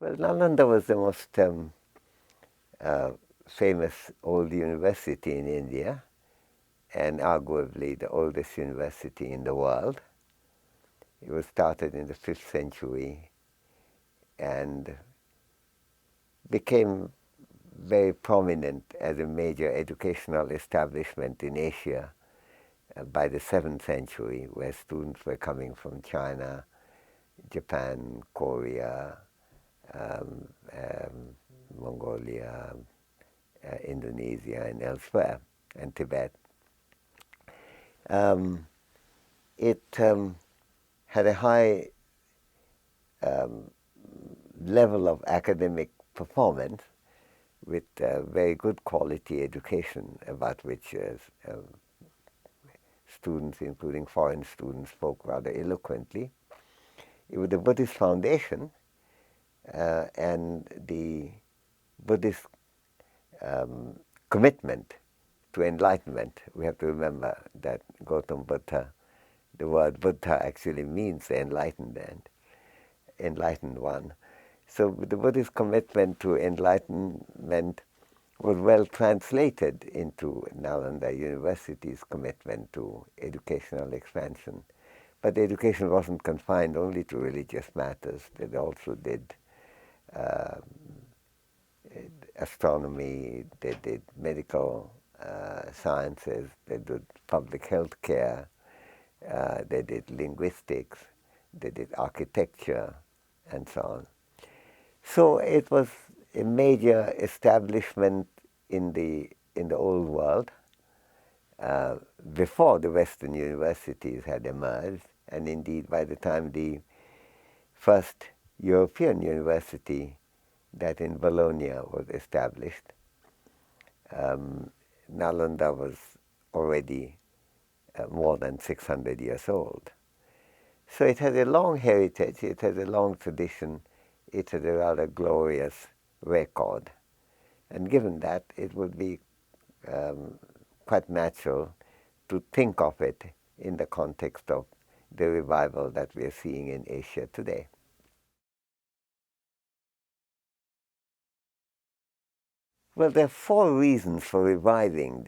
Well, Nalanda was the most uh, famous old university in India and arguably the oldest university in the world. It was started in the 5th century and became very prominent as a major educational establishment in Asia by the 7th century, where students were coming from China, Japan, Korea, um, um, Mongolia, Indonesia, and elsewhere, and Tibet. It had a high level of academic performance with very good quality education about which students, including foreign students, spoke rather eloquently. It was the Buddhist foundation and the Buddhist commitment to enlightenment. We have to remember that Gautam Buddha, the word Buddha actually means the enlightened one. So the Buddhist commitment to enlightenment was well translated into Nalanda University's commitment to educational expansion. But the education wasn't confined only to religious matters. They also did astronomy, they did medical sciences, they did public health care, they did linguistics, they did architecture, and so on. So it was a major establishment in the old world before the Western universities had emerged, and indeed by the time the first European university, that in Bologna, was established, Nalanda was already more than 600 years old. So it has a long heritage, it has a long tradition, it has a rather glorious record. And given that, it would be quite natural to think of it in the context of the revival that we are seeing in Asia today. Well, there are four reasons for reviving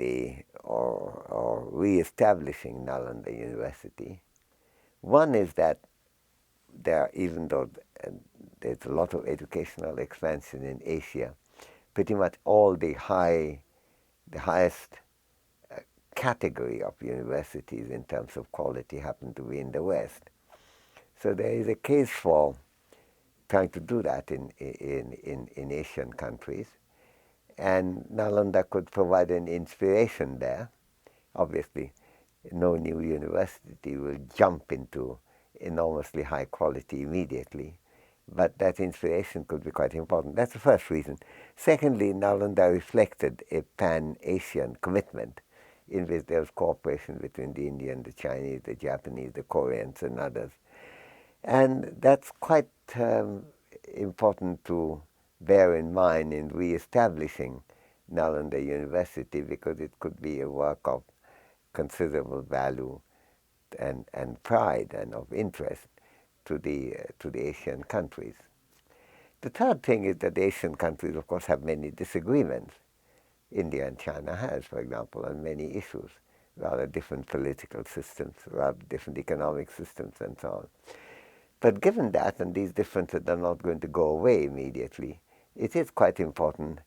or re-establishing Nalanda University. One is that even though there's a lot of educational expansion in Asia, pretty much all the highest category of universities in terms of quality happen to be in the West. So there is a case for trying to do that in Asian countries. And Nalanda could provide an inspiration there. Obviously, no new university will jump into enormously high quality immediately, but that inspiration could be quite important. That's the first reason. Secondly, Nalanda reflected a pan-Asian commitment in which there was cooperation between the Indian, the Chinese, the Japanese, the Koreans, and others. And that's quite important to bear in mind in re-establishing Nalanda University, because it could be a work of considerable value and pride and of interest to the Asian countries. The third thing is that the Asian countries, of course, have many disagreements. India and China has, for example, on many issues, rather different political systems, rather different economic systems, and so on. But given that, and these differences are not going to go away immediately, it is quite important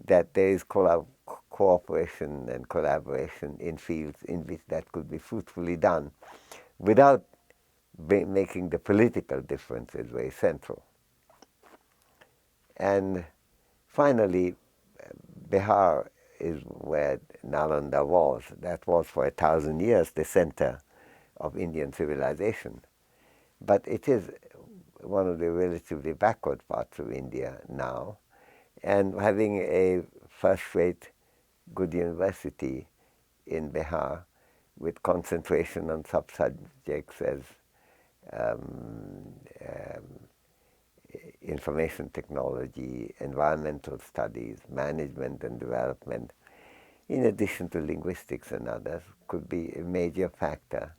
that there is cooperation and collaboration in fields in which that could be fruitfully done without making the political differences very central. And finally, Bihar is where Nalanda was. That was for 1,000 years the center of Indian civilization. But it is one of the relatively backward parts of India now. And having a first-rate good university in Bihar with concentration on sub-subjects as information technology, environmental studies, management and development, in addition to linguistics and others, could be a major factor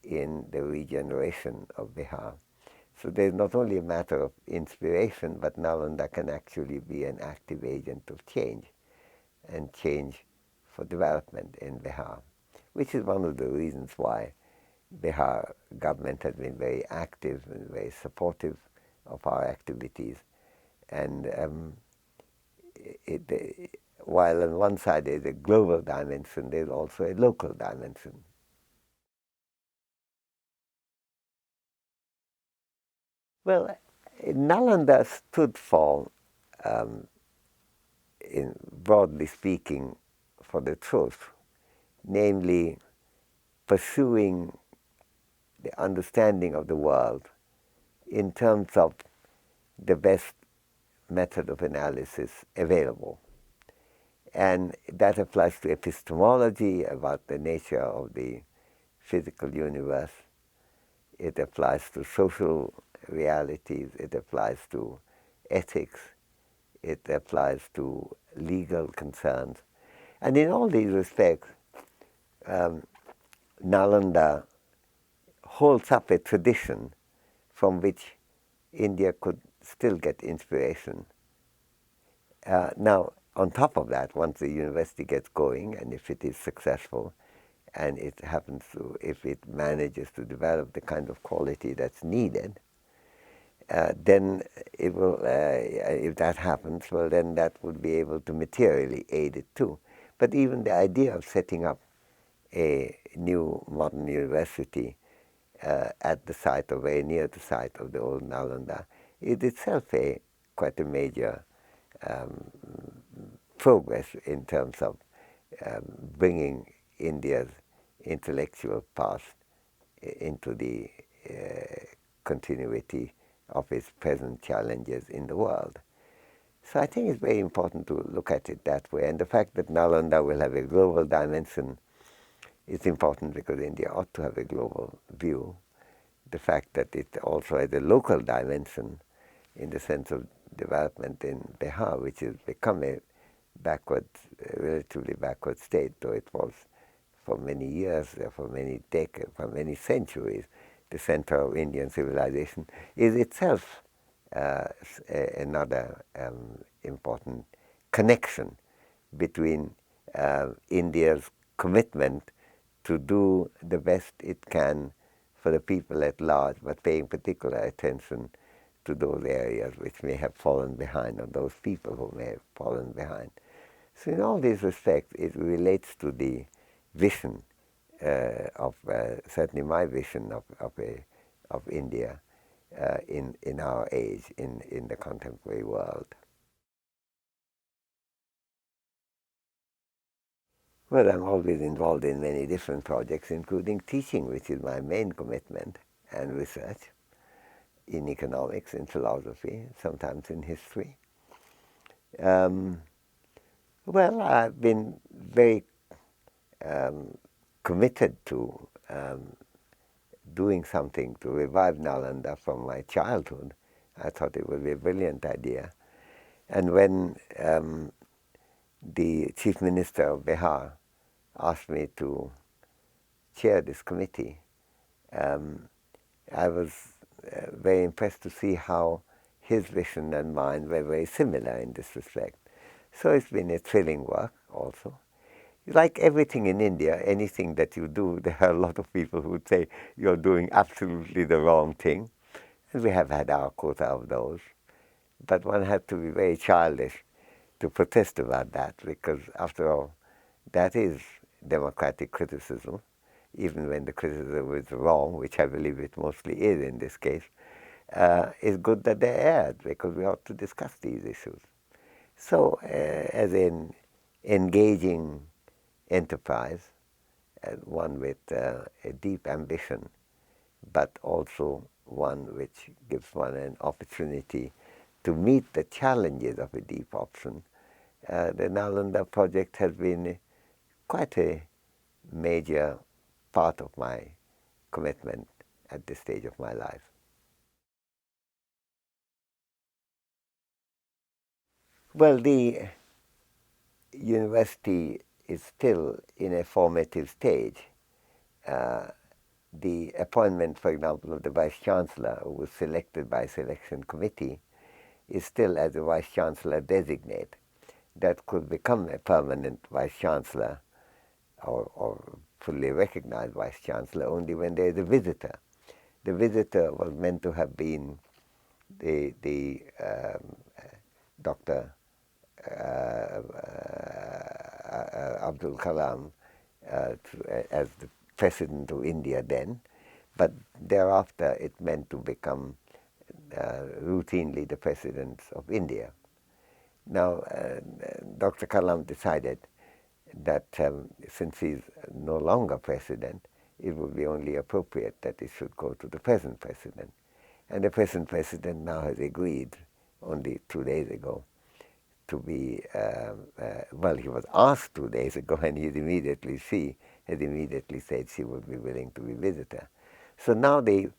in the regeneration of Bihar. So there's not only a matter of inspiration, but Nalanda can actually be an active agent of change, and change for development in Bihar, which is one of the reasons why Bihar government has been very active and very supportive of our activities. And while on one side there's a global dimension, there's also a local dimension. Well, Nalanda stood for, in broadly speaking, for the truth, namely pursuing the understanding of the world in terms of the best method of analysis available. And that applies to epistemology, about the nature of the physical universe. It applies to social realities. It applies to ethics. It applies to legal concerns. And in all these respects, Nalanda holds up a tradition from which India could still get inspiration. Now, on top of that, once the university gets going, and if it is successful, and it happens to, if it manages to develop the kind of quality that's needed, then it will, if that happens, well, then that would be able to materially aid it too. But even the idea of setting up a new modern university at the site, or very near the site of the old Nalanda, is itself quite a major progress in terms of bringing India's intellectual past into the continuity of its present challenges in the world. So I think it's very important to look at it that way. And the fact that Nalanda will have a global dimension is important because India ought to have a global view. The fact that it also has a local dimension in the sense of development in Bihar, which has become a relatively backward state, though it was for many years, for many decades, for many centuries, the center of Indian civilization, is itself another important connection between India's commitment to do the best it can for the people at large, but paying particular attention to those areas which may have fallen behind, or those people who may have fallen behind. So in all these respects, it relates to the vision certainly my vision of India in our age, in the contemporary world. Well, I'm always involved in many different projects, including teaching, which is my main commitment, and research in economics, in philosophy, sometimes in history. Well, I've been very committed to doing something to revive Nalanda from my childhood. I thought it would be a brilliant idea. And when the Chief Minister of Bihar asked me to chair this committee, I was very impressed to see how his vision and mine were very similar in this respect. So it's been a thrilling work also. Like everything in India, anything that you do, there are a lot of people who would say you're doing absolutely the wrong thing. And we have had our quota of those. But one had to be very childish to protest about that, because after all, that is democratic criticism, even when the criticism is wrong, which I believe it mostly is in this case. It's good that they're aired, because we ought to discuss these issues. So as an engaging enterprise, one with a deep ambition, but also one which gives one an opportunity to meet the challenges of a deep option, the Nalanda project has been quite a major part of my commitment at this stage of my life. Well, the university is still in a formative stage. the appointment, for example, of the Vice-Chancellor, who was selected by selection committee, is still as a Vice-Chancellor designate. That could become a permanent Vice-Chancellor or fully recognized Vice-Chancellor only when there is a visitor. The visitor was meant to have been the Dr. Abdul Kalam as the President of India then, but thereafter it meant to become routinely the President of India. Now, Dr. Kalam decided that since he's no longer president, it would be only appropriate that it should go to the present president. And the present president now has agreed, only 2 days ago, to be, well, he was asked 2 days ago, and she had immediately said she would be willing to be visitor. So now the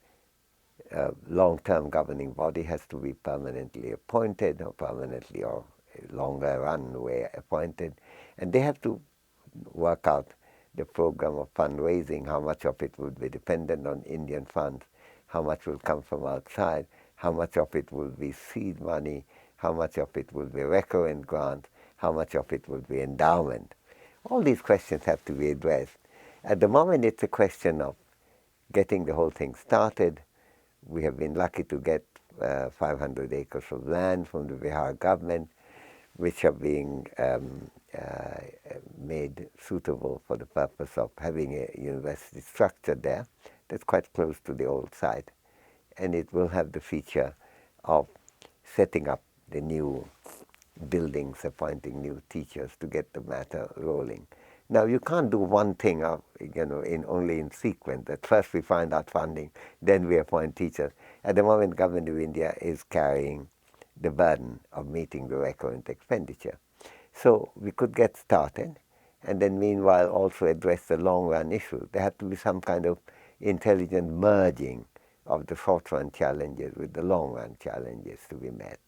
long-term governing body has to be permanently appointed, or permanently or longer run way appointed, and they have to work out the program of fundraising, how much of it would be dependent on Indian funds, how much will come from outside, how much of it will be seed money, how much of it will be recurrent grant, how much of it will be endowment. All these questions have to be addressed. At the moment, it's a question of getting the whole thing started. We have been lucky to get 500 acres of land from the Bihar government, which are being made suitable for the purpose of having a university structure there that's quite close to the old site. And it will have the feature of setting up the new buildings, appointing new teachers to get the matter rolling. Now, you can't do one thing only in sequence. At first we find out funding, then we appoint teachers. At the moment, Government of India is carrying the burden of meeting the recurrent expenditure. So we could get started, and then meanwhile also address the long-run issue. There had to be some kind of intelligent merging of the short-run challenges with the long-run challenges to be met.